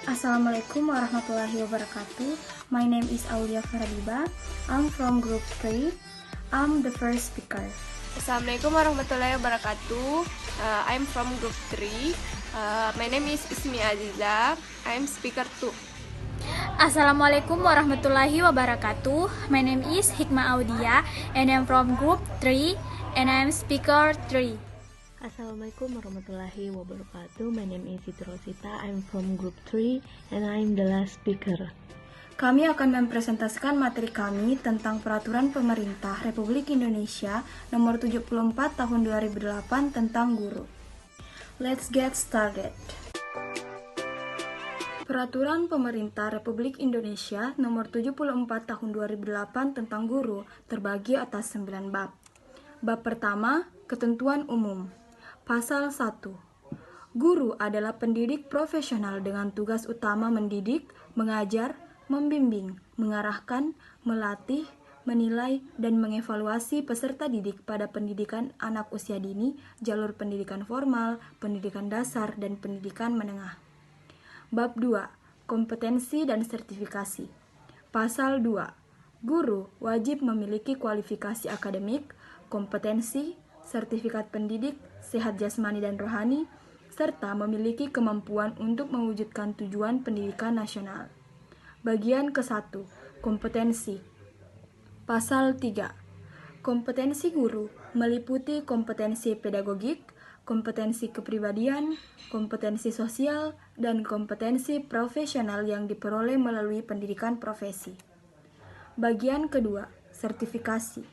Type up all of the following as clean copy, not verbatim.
Assalamualaikum warahmatullahi wabarakatuh. My name is Aulia Faradiba. I'm from Group 3. I'm the first speaker. Assalamualaikum warahmatullahi wabarakatuh. I'm from Group 3. My name is Ismi Aziza. I'm speaker 2. Assalamualaikum warahmatullahi wabarakatuh. My name is Hikmah Audia and I'm from Group 3 and I'm speaker 3. Assalamualaikum warahmatullahi wabarakatuh. My name is Siti Rosita. I'm from Group 3 and I'm the last speaker. Kami akan mempresentasikan materi kami tentang Peraturan Pemerintah Republik Indonesia Nomor 74 Tahun 2008 tentang guru. Let's get started. Peraturan Pemerintah Republik Indonesia Nomor 74 Tahun 2008 tentang guru terbagi atas 9 bab. Bab pertama, Ketentuan Umum. Pasal 1. Guru adalah pendidik profesional dengan tugas utama mendidik, mengajar, membimbing, mengarahkan, melatih, menilai, dan mengevaluasi peserta didik pada pendidikan anak usia dini, jalur pendidikan formal, pendidikan dasar, dan pendidikan menengah. Bab 2. Kompetensi dan sertifikasi. Pasal 2. Guru wajib memiliki kualifikasi akademik, kompetensi, sertifikat pendidik, sehat jasmani dan rohani, serta memiliki kemampuan untuk mewujudkan tujuan pendidikan nasional. Bagian ke-1. Kompetensi. Pasal 3. Kompetensi guru meliputi kompetensi pedagogik, kompetensi kepribadian, kompetensi sosial, dan kompetensi profesional yang diperoleh melalui pendidikan profesi. Bagian kedua, sertifikasi.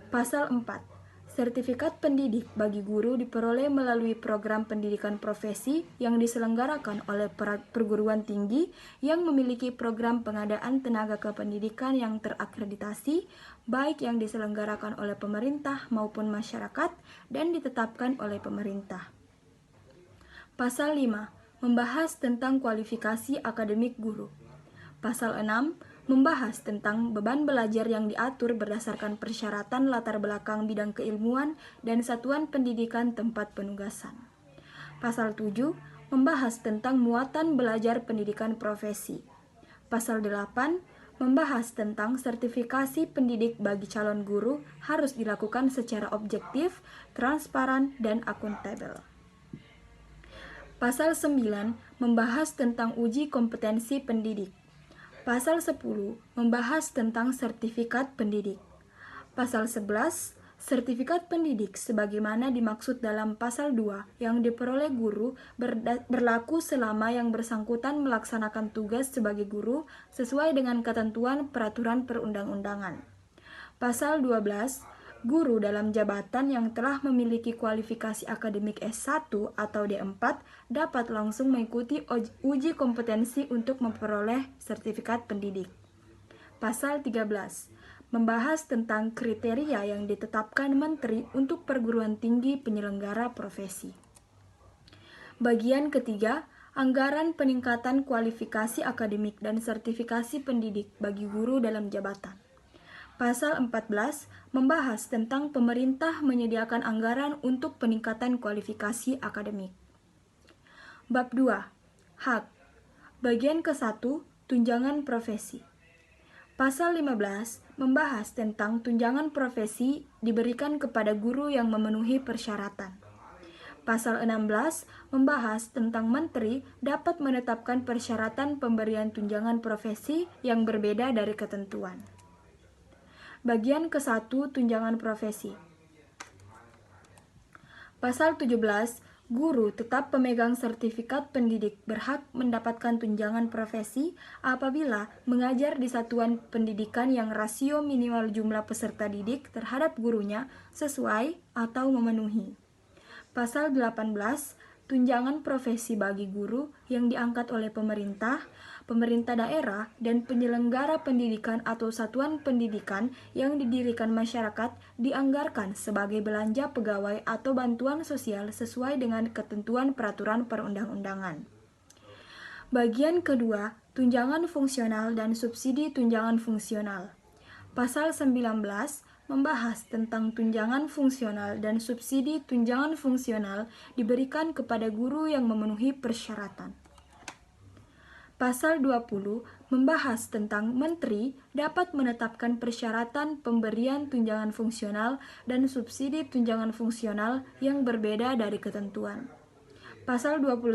Pasal 4. Sertifikat pendidik bagi guru diperoleh melalui program pendidikan profesi yang diselenggarakan oleh perguruan tinggi yang memiliki program pengadaan tenaga kependidikan yang terakreditasi, baik yang diselenggarakan oleh pemerintah maupun masyarakat dan ditetapkan oleh pemerintah. Pasal 5. Membahas tentang kualifikasi akademik guru. Pasal 6. Membahas tentang beban belajar yang diatur berdasarkan persyaratan latar belakang bidang keilmuan dan satuan pendidikan tempat penugasan. Pasal 7. Membahas tentang muatan belajar pendidikan profesi. Pasal 8. Membahas tentang sertifikasi pendidik bagi calon guru harus dilakukan secara objektif, transparan, dan akuntabel. Pasal 9. Membahas tentang uji kompetensi pendidik. Pasal 10. Membahas tentang sertifikat pendidik. Pasal 11. Sertifikat pendidik sebagaimana dimaksud dalam pasal 2 yang diperoleh guru berlaku selama yang bersangkutan melaksanakan tugas sebagai guru sesuai dengan ketentuan peraturan perundang-undangan. Pasal 12. Guru dalam jabatan yang telah memiliki kualifikasi akademik S1 atau D4 dapat langsung mengikuti uji kompetensi untuk memperoleh sertifikat pendidik. Pasal 13. Membahas tentang kriteria yang ditetapkan Menteri untuk perguruan tinggi penyelenggara profesi. Bagian ketiga, anggaran peningkatan kualifikasi akademik dan sertifikasi pendidik bagi guru dalam jabatan. Pasal 14 membahas tentang pemerintah menyediakan anggaran untuk peningkatan kualifikasi akademik. Bab 2. Hak. Bagian ke-1, tunjangan profesi. Pasal 15 membahas tentang tunjangan profesi diberikan kepada guru yang memenuhi persyaratan. Pasal 16 membahas tentang menteri dapat menetapkan persyaratan pemberian tunjangan profesi yang berbeda dari ketentuan. Bagian ke-1, tunjangan profesi. Pasal 17, guru tetap pemegang sertifikat pendidik berhak mendapatkan tunjangan profesi apabila mengajar di satuan pendidikan yang rasio minimal jumlah peserta didik terhadap gurunya sesuai atau memenuhi. Pasal 18, tunjangan profesi bagi guru yang diangkat oleh pemerintah daerah, dan penyelenggara pendidikan atau satuan pendidikan yang didirikan masyarakat dianggarkan sebagai belanja pegawai atau bantuan sosial sesuai dengan ketentuan peraturan perundang-undangan. Bagian kedua, tunjangan fungsional dan subsidi tunjangan fungsional. Pasal 19 membahas tentang tunjangan fungsional dan subsidi tunjangan fungsional diberikan kepada guru yang memenuhi persyaratan. Pasal 20 membahas tentang menteri dapat menetapkan persyaratan pemberian tunjangan fungsional dan subsidi tunjangan fungsional yang berbeda dari ketentuan. Pasal 21,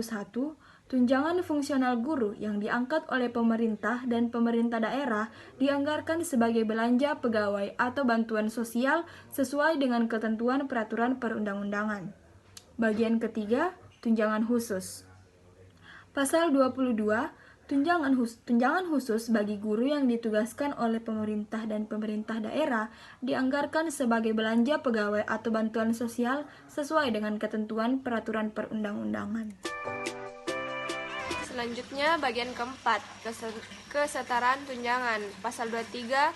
tunjangan fungsional guru yang diangkat oleh pemerintah dan pemerintah daerah dianggarkan sebagai belanja pegawai atau bantuan sosial sesuai dengan ketentuan peraturan perundang-undangan. Bagian ketiga, tunjangan khusus. Pasal 22, tunjangan khusus bagi guru yang ditugaskan oleh pemerintah dan pemerintah daerah dianggarkan sebagai belanja pegawai atau bantuan sosial sesuai dengan ketentuan peraturan perundang-undangan. Selanjutnya bagian keempat, kesetaraan tunjangan. Pasal 23,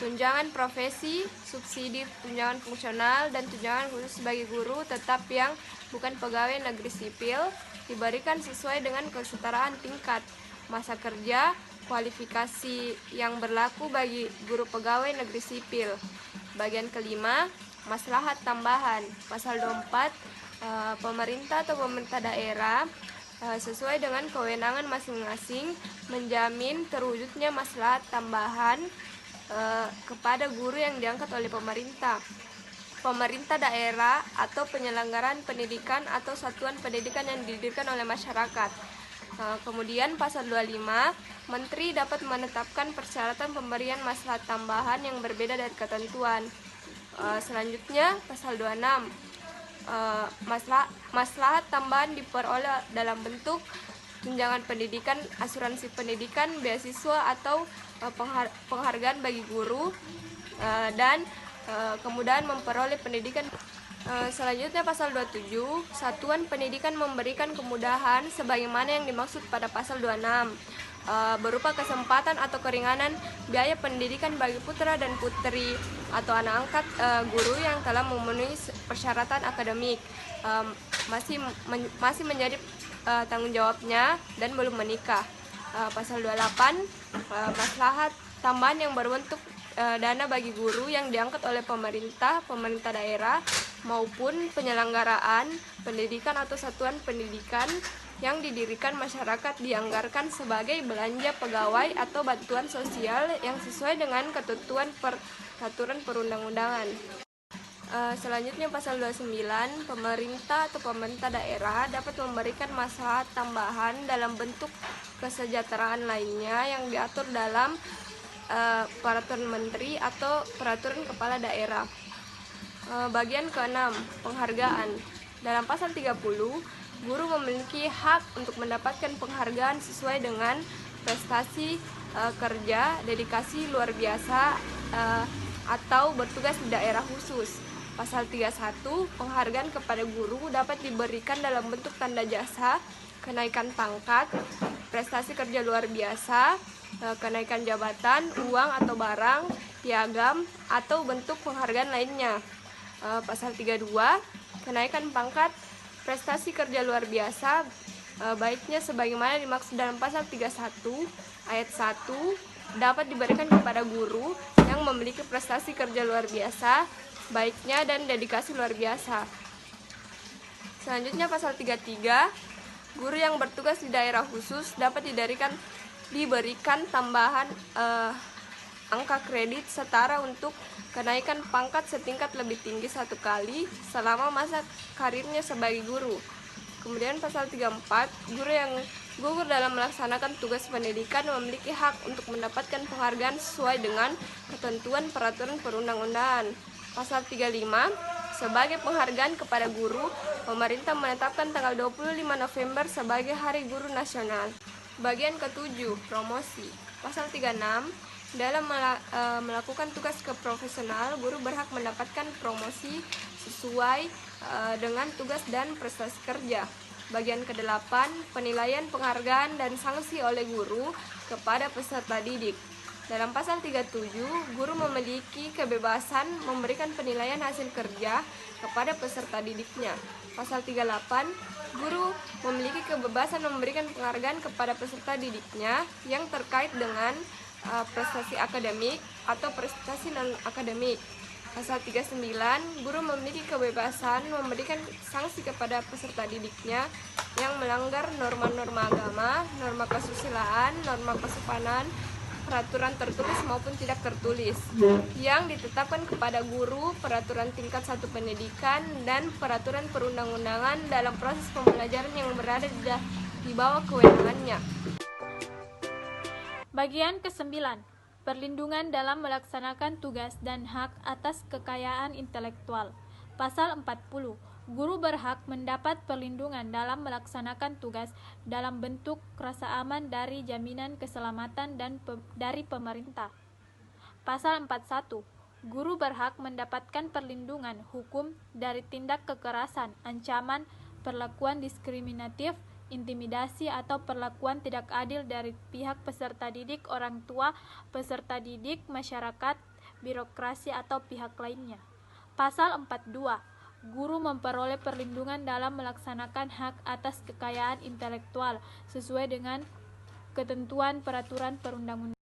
tunjangan profesi, subsidi tunjangan fungsional, dan tunjangan khusus bagi guru tetap yang bukan pegawai negeri sipil diberikan sesuai dengan kesetaraan tingkat masa kerja, kualifikasi yang berlaku bagi guru pegawai negeri sipil. Bagian kelima, maslahat tambahan. Pasal 24, pemerintah atau pemerintah daerah sesuai dengan kewenangan masing-masing menjamin terwujudnya maslahat tambahan kepada guru yang diangkat oleh pemerintah daerah atau penyelenggaraan pendidikan atau satuan pendidikan yang didirikan oleh masyarakat. Kemudian pasal 25, menteri dapat menetapkan persyaratan pemberian maslahat tambahan yang berbeda dari ketentuan. Selanjutnya pasal 26, maslahat tambahan diperoleh dalam bentuk tunjangan pendidikan, asuransi pendidikan, beasiswa atau penghargaan bagi guru dan kemudahan memperoleh pendidikan. Selanjutnya pasal 27, satuan pendidikan memberikan kemudahan sebagaimana yang dimaksud pada pasal 26 berupa kesempatan atau keringanan biaya pendidikan bagi putra dan putri atau anak angkat guru yang telah memenuhi persyaratan akademik, masih menjadi tanggung jawabnya dan belum menikah. Pasal 28, maslahat tambahan yang berbentuk dana bagi guru yang diangkat oleh pemerintah daerah maupun penyelenggaraan pendidikan atau satuan pendidikan yang didirikan masyarakat dianggarkan sebagai belanja pegawai atau bantuan sosial yang sesuai dengan ketentuan peraturan perundang-undangan. Selanjutnya pasal 29, pemerintah atau pemerintah daerah dapat memberikan maslahat tambahan dalam bentuk kesejahteraan lainnya yang diatur dalam peraturan menteri atau peraturan kepala daerah. Bagian ke-6, penghargaan. Dalam pasal 30, guru memiliki hak untuk mendapatkan penghargaan sesuai dengan prestasi kerja, dedikasi luar biasa atau bertugas di daerah khusus. Pasal 31, penghargaan kepada guru dapat diberikan dalam bentuk tanda jasa, kenaikan pangkat, prestasi kerja luar biasa, kenaikan jabatan, uang atau barang, piagam, atau bentuk penghargaan lainnya. Pasal 32, kenaikan pangkat, prestasi kerja luar biasa, baiknya sebagaimana dimaksud dalam pasal 31 ayat 1 dapat diberikan kepada guru yang memiliki prestasi kerja luar biasa, baiknya dan dedikasi luar biasa. Selanjutnya pasal 33, guru yang bertugas di daerah khusus dapat diberikan tambahan angka kredit setara untuk kenaikan pangkat setingkat lebih tinggi 1 kali selama masa karirnya sebagai guru. Kemudian pasal 34, guru yang gugur dalam melaksanakan tugas pendidikan memiliki hak untuk mendapatkan penghargaan sesuai dengan ketentuan peraturan perundang-undangan. Pasal 35, sebagai penghargaan kepada guru, pemerintah menetapkan tanggal 25 November sebagai Hari Guru Nasional. Bagian ke-7, promosi. Pasal 36, dalam melakukan tugas keprofesional, guru berhak mendapatkan promosi sesuai dengan tugas dan prestasi kerja. Bagian ke-8, penilaian, penghargaan, dan sanksi oleh guru kepada peserta didik. Dalam pasal 37, guru memiliki kebebasan memberikan penilaian hasil kerja kepada peserta didiknya. Pasal 38, guru memiliki kebebasan memberikan penghargaan kepada peserta didiknya yang terkait dengan prestasi akademik atau prestasi non-akademik. Pasal 39, guru memiliki kebebasan memberikan sanksi kepada peserta didiknya yang melanggar norma-norma agama, norma kesusilaan, norma kesopanan, peraturan tertulis maupun tidak tertulis yang ditetapkan kepada guru, peraturan tingkat 1 pendidikan, dan peraturan perundang-undangan dalam proses pembelajaran yang berada di bawah kewenangannya. Bagian ke-9. Perlindungan dalam melaksanakan tugas dan hak atas kekayaan intelektual. Pasal 40. Guru berhak mendapat perlindungan dalam melaksanakan tugas dalam bentuk rasa aman dari jaminan keselamatan dan dari pemerintah. Pasal 41. Guru berhak mendapatkan perlindungan hukum dari tindak kekerasan, ancaman, perlakuan diskriminatif, intimidasi atau perlakuan tidak adil dari pihak peserta didik, orang tua, peserta didik, masyarakat, birokrasi atau pihak lainnya. Pasal 42. Guru memperoleh perlindungan dalam melaksanakan hak atas kekayaan intelektual sesuai dengan ketentuan peraturan perundang-undangan.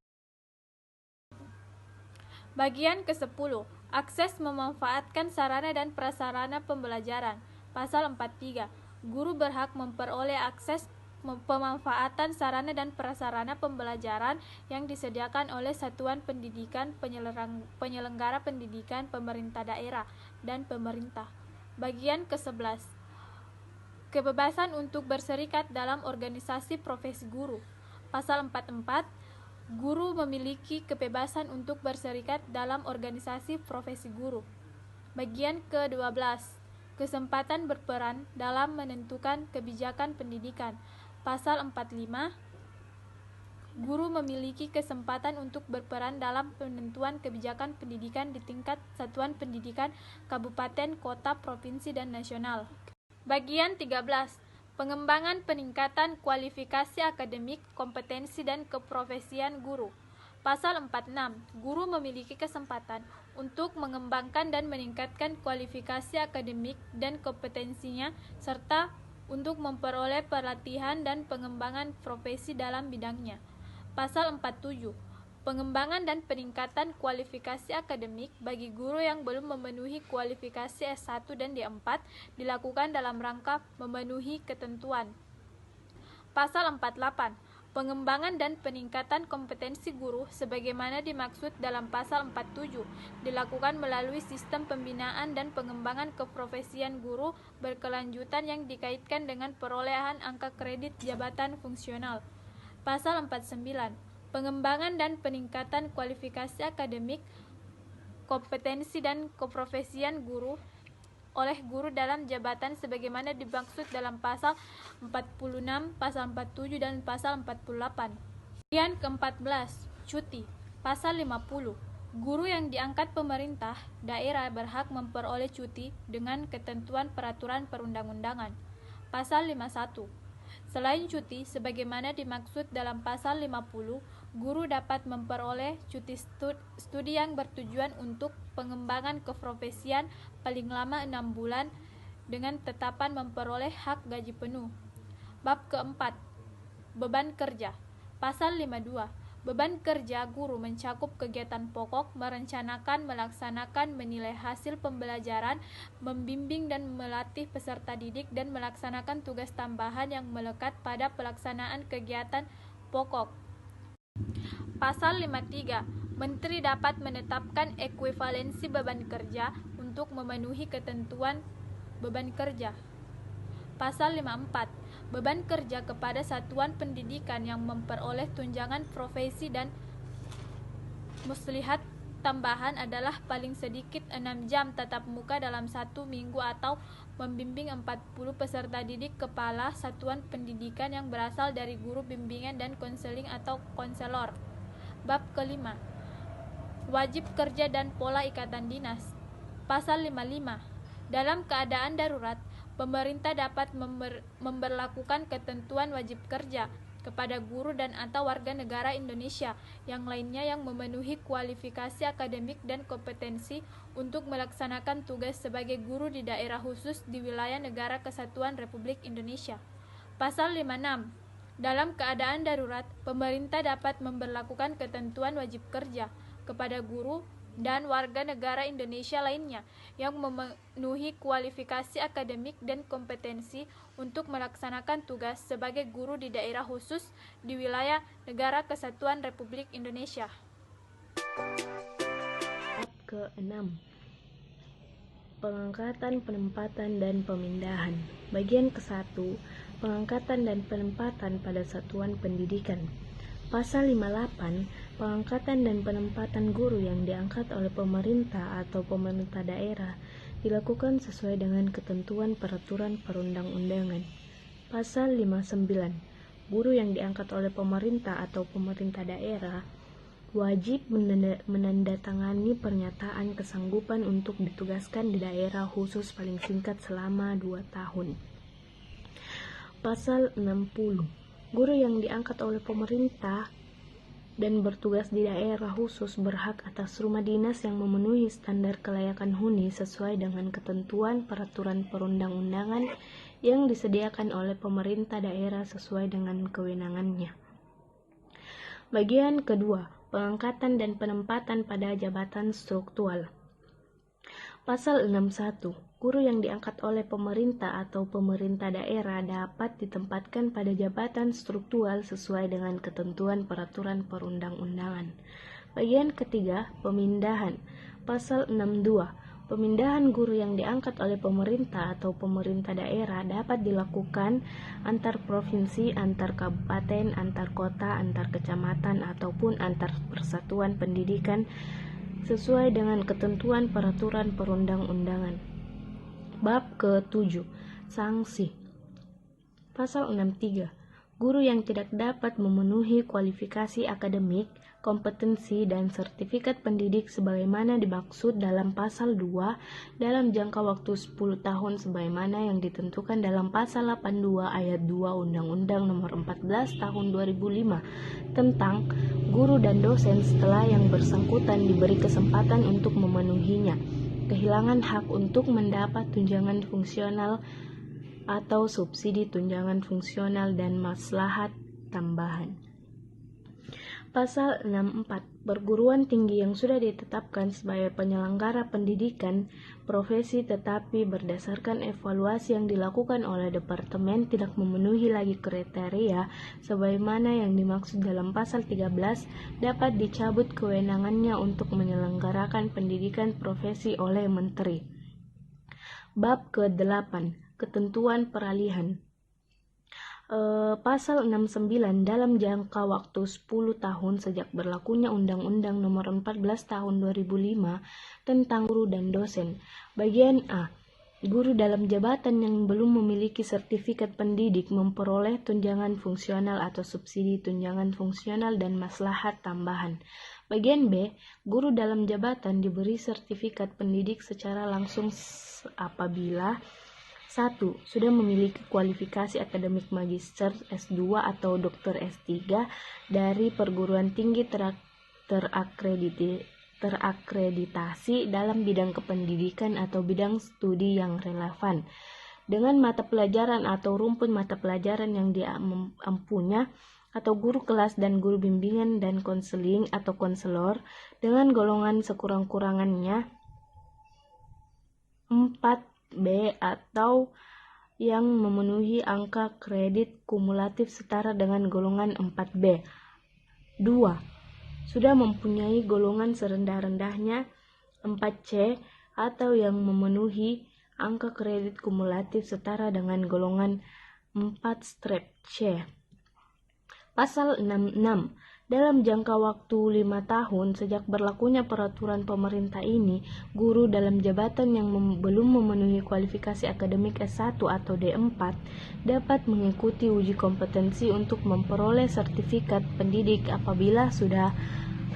Bagian ke-10. Akses memanfaatkan sarana dan prasarana pembelajaran. Pasal 43. Guru berhak memperoleh akses pemanfaatan sarana dan prasarana pembelajaran yang disediakan oleh satuan pendidikan, penyelenggara pendidikan, pemerintah daerah, dan pemerintah. Bagian ke-11. Kebebasan untuk berserikat dalam organisasi profesi guru. Pasal 44. Guru memiliki kebebasan untuk berserikat dalam organisasi profesi guru. Bagian ke-12. Kesempatan berperan dalam menentukan kebijakan pendidikan. Pasal 45. Guru memiliki kesempatan untuk berperan dalam penentuan kebijakan pendidikan di tingkat satuan pendidikan, kabupaten, kota, provinsi, dan nasional. Bagian 13. Pengembangan peningkatan kualifikasi akademik, kompetensi, dan keprofesian guru. Pasal 46. Guru memiliki kesempatan untuk mengembangkan dan meningkatkan kualifikasi akademik dan kompetensinya, serta untuk memperoleh pelatihan dan pengembangan profesi dalam bidangnya. Pasal 47. Pengembangan dan peningkatan kualifikasi akademik bagi guru yang belum memenuhi kualifikasi S1 dan D4 dilakukan dalam rangka memenuhi ketentuan. Pasal 48. Pengembangan dan peningkatan kompetensi guru sebagaimana dimaksud dalam pasal 47 dilakukan melalui sistem pembinaan dan pengembangan keprofesian guru berkelanjutan yang dikaitkan dengan perolehan angka kredit jabatan fungsional. Pasal 49. Pengembangan dan peningkatan kualifikasi akademik, kompetensi dan keprofesian guru oleh guru dalam jabatan sebagaimana dimaksud dalam pasal 46, pasal 47, dan pasal 48. Bagian ke-14. Cuti. Pasal 50. Guru yang diangkat pemerintah daerah berhak memperoleh cuti dengan ketentuan peraturan perundang-undangan. Pasal 51. Selain cuti sebagaimana dimaksud dalam pasal 50, guru dapat memperoleh cuti studi yang bertujuan untuk pengembangan keprofesian paling lama 6 bulan dengan tetapan memperoleh hak gaji penuh. Bab keempat. Beban kerja. Pasal 52. Beban kerja guru mencakup kegiatan pokok, merencanakan, melaksanakan, menilai hasil pembelajaran, membimbing dan melatih peserta didik, dan melaksanakan tugas tambahan yang melekat pada pelaksanaan kegiatan pokok. Pasal 53. Menteri dapat menetapkan ekuivalensi beban kerja untuk memenuhi ketentuan beban kerja. Pasal 54. Beban kerja kepada satuan pendidikan yang memperoleh tunjangan profesi dan muslihat tambahan adalah paling sedikit 6 jam tatap muka dalam 1 minggu atau membimbing 40 peserta didik kepala satuan pendidikan yang berasal dari guru bimbingan dan konseling atau konselor. Bab kelima. Wajib kerja dan pola ikatan dinas. Pasal 55. Dalam keadaan darurat, pemerintah dapat memberlakukan ketentuan wajib kerja kepada guru dan atau warga negara Indonesia yang lainnya yang memenuhi kualifikasi akademik dan kompetensi untuk melaksanakan tugas sebagai guru di daerah khusus di wilayah Negara Kesatuan Republik Indonesia. Pasal 56. Dalam keadaan darurat, pemerintah dapat memberlakukan ketentuan wajib kerja kepada guru dan warga negara Indonesia lainnya yang memenuhi kualifikasi akademik dan kompetensi untuk melaksanakan tugas sebagai guru di daerah khusus di wilayah Negara Kesatuan Republik Indonesia. Bab ke-6. Pengangkatan, penempatan, dan pemindahan. Bagian ke-1. Pengangkatan dan penempatan pada satuan pendidikan. Pasal 58. Pengangkatan dan penempatan guru yang diangkat oleh pemerintah atau pemerintah daerah dilakukan sesuai dengan ketentuan peraturan perundang-undangan. Pasal 59. Guru yang diangkat oleh pemerintah atau pemerintah daerah wajib menandatangani pernyataan kesanggupan untuk ditugaskan di daerah khusus paling singkat selama 2 tahun. Pasal 60. Guru yang diangkat oleh pemerintah dan bertugas di daerah khusus berhak atas rumah dinas yang memenuhi standar kelayakan huni sesuai dengan ketentuan peraturan perundang-undangan yang disediakan oleh pemerintah daerah sesuai dengan kewenangannya. Bagian kedua. Pengangkatan dan penempatan pada jabatan struktural. Pasal 61. Guru yang diangkat oleh pemerintah atau pemerintah daerah dapat ditempatkan pada jabatan struktural sesuai dengan ketentuan peraturan perundang-undangan. Bagian ketiga, pemindahan. Pasal 62. Pemindahan guru yang diangkat oleh pemerintah atau pemerintah daerah dapat dilakukan antar provinsi, antar kabupaten, antar kota, antar kecamatan, ataupun antar persatuan pendidikan sesuai dengan ketentuan peraturan perundang-undangan. Bab ke-7. Sanksi. Pasal 63. Guru yang tidak dapat memenuhi kualifikasi akademik, kompetensi, dan sertifikat pendidik sebagaimana dimaksud dalam pasal 2 dalam jangka waktu 10 tahun sebagaimana yang ditentukan dalam pasal 82 ayat 2 Undang-Undang Nomor 14 Tahun 2005 tentang guru dan dosen setelah yang bersangkutan diberi kesempatan untuk memenuhinya, kehilangan hak untuk mendapat tunjangan fungsional atau subsidi tunjangan fungsional dan maslahat tambahan. Pasal 64. Perguruan tinggi yang sudah ditetapkan sebagai penyelenggara pendidikan profesi tetapi berdasarkan evaluasi yang dilakukan oleh departemen tidak memenuhi lagi kriteria sebagaimana yang dimaksud dalam pasal 13 dapat dicabut kewenangannya untuk menyelenggarakan pendidikan profesi oleh menteri. Bab ke-8. Ketentuan peralihan. Pasal 69 dalam jangka waktu 10 tahun sejak berlakunya Undang-Undang Nomor 14 Tahun 2005 tentang guru dan dosen. Bagian A. Guru dalam jabatan yang belum memiliki sertifikat pendidik memperoleh tunjangan fungsional atau subsidi tunjangan fungsional dan maslahat tambahan. Bagian B. Guru dalam jabatan diberi sertifikat pendidik secara langsung apabila 1. Sudah memiliki kualifikasi akademik magister S2 atau doktor S3 dari perguruan tinggi terakreditasi dalam bidang kependidikan atau bidang studi yang relevan dengan mata pelajaran atau rumpun mata pelajaran yang diampunya, atau guru kelas dan guru bimbingan dan konseling atau konselor dengan golongan sekurang-kurangannya 4B atau yang memenuhi angka kredit kumulatif setara dengan golongan 4B. 2. Sudah mempunyai golongan serendah-rendahnya 4C atau yang memenuhi angka kredit kumulatif setara dengan golongan 4-C. Pasal 66. Dalam jangka waktu 5 tahun sejak berlakunya peraturan pemerintah ini, guru dalam jabatan yang belum memenuhi kualifikasi akademik S1 atau D4 dapat mengikuti uji kompetensi untuk memperoleh sertifikat pendidik apabila sudah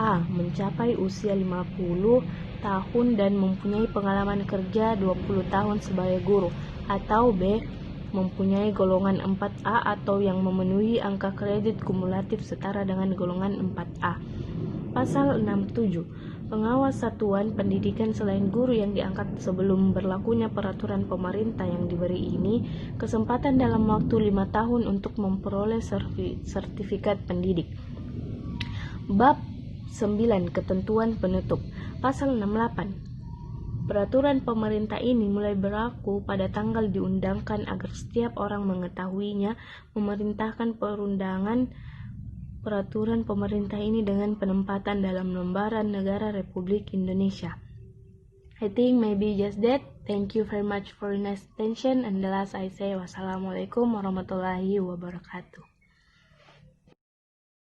A. Mencapai usia 50 tahun dan mempunyai pengalaman kerja 20 tahun sebagai guru, atau B. Mempunyai golongan 4A atau yang memenuhi angka kredit kumulatif setara dengan golongan 4A. Pasal 67. Pengawas satuan pendidikan selain guru yang diangkat sebelum berlakunya peraturan pemerintah yang diberi ini kesempatan dalam waktu 5 tahun untuk memperoleh sertifikat pendidik. Bab 9. Ketentuan penutup. Pasal 68. Peraturan pemerintah ini mulai berlaku pada tanggal diundangkan agar setiap orang mengetahuinya, memerintahkan perundangan peraturan pemerintah ini dengan penempatan dalam lembaran negara Republik Indonesia. I think maybe just that. Thank you very much for your nice attention. And the last I say, wassalamualaikum warahmatullahi wabarakatuh.